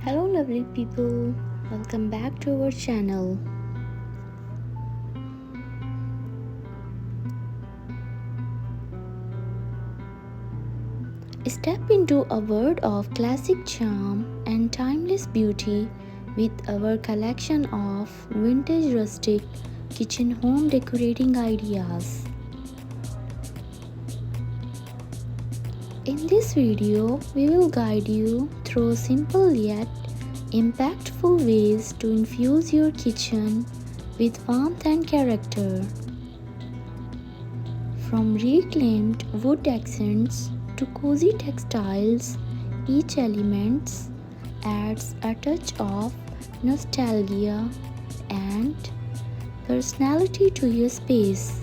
Hello lovely people, welcome back to our channel. Step into a world of classic charm and timeless beauty with our collection of vintage rustic kitchen home decorating ideas. In this video, we will guide you through simple yet impactful ways to infuse your kitchen with warmth and character. From reclaimed wood accents to cozy textiles, each element adds a touch of nostalgia and personality to your space.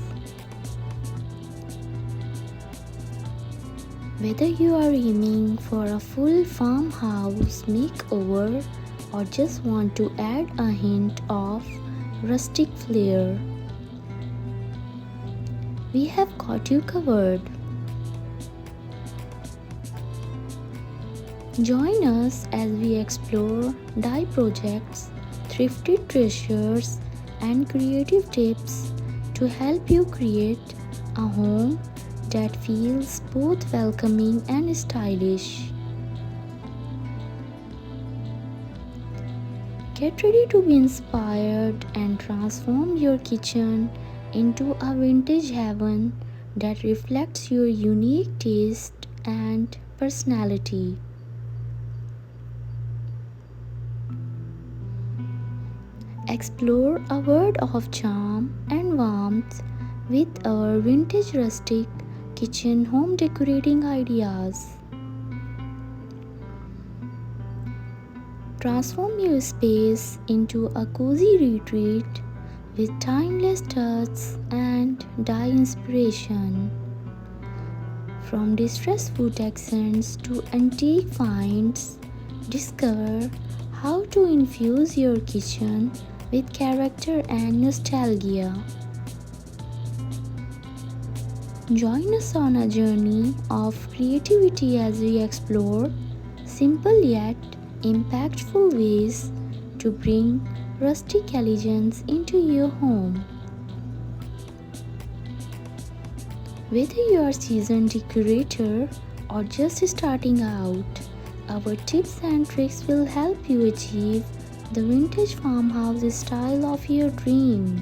Whether you are aiming for a full farmhouse makeover or just want to add a hint of rustic flair, we have got you covered. Join us as we explore dye projects, thrifted treasures, and creative tips to help you create a home that feels both welcoming and stylish. Get ready to be inspired and transform your kitchen into a vintage heaven that reflects your unique taste and personality. Explore a world of charm and warmth with our vintage rustic kitchen home decorating ideas. Transform your space into a cozy retreat with timeless touches and dye inspiration. From distressed wood accents to antique finds, discover how to infuse your kitchen with character and nostalgia. Join us on a journey of creativity as we explore simple yet impactful ways to bring rustic elegance into your home. Whether you are a seasoned decorator or just starting out, our tips and tricks will help you achieve the vintage farmhouse style of your dreams.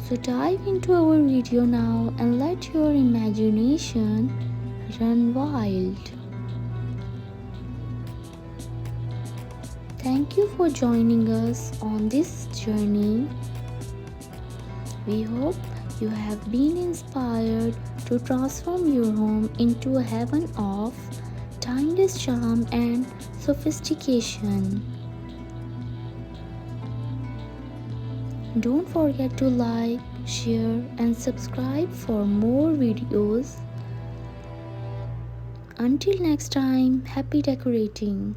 So dive into our video now and let your imagination run wild. Thank you for joining us on this journey. We hope you have been inspired to transform your home into a heaven of timeless charm and sophistication. Don't forget to like, share, and subscribe for more videos. Until next time, happy decorating.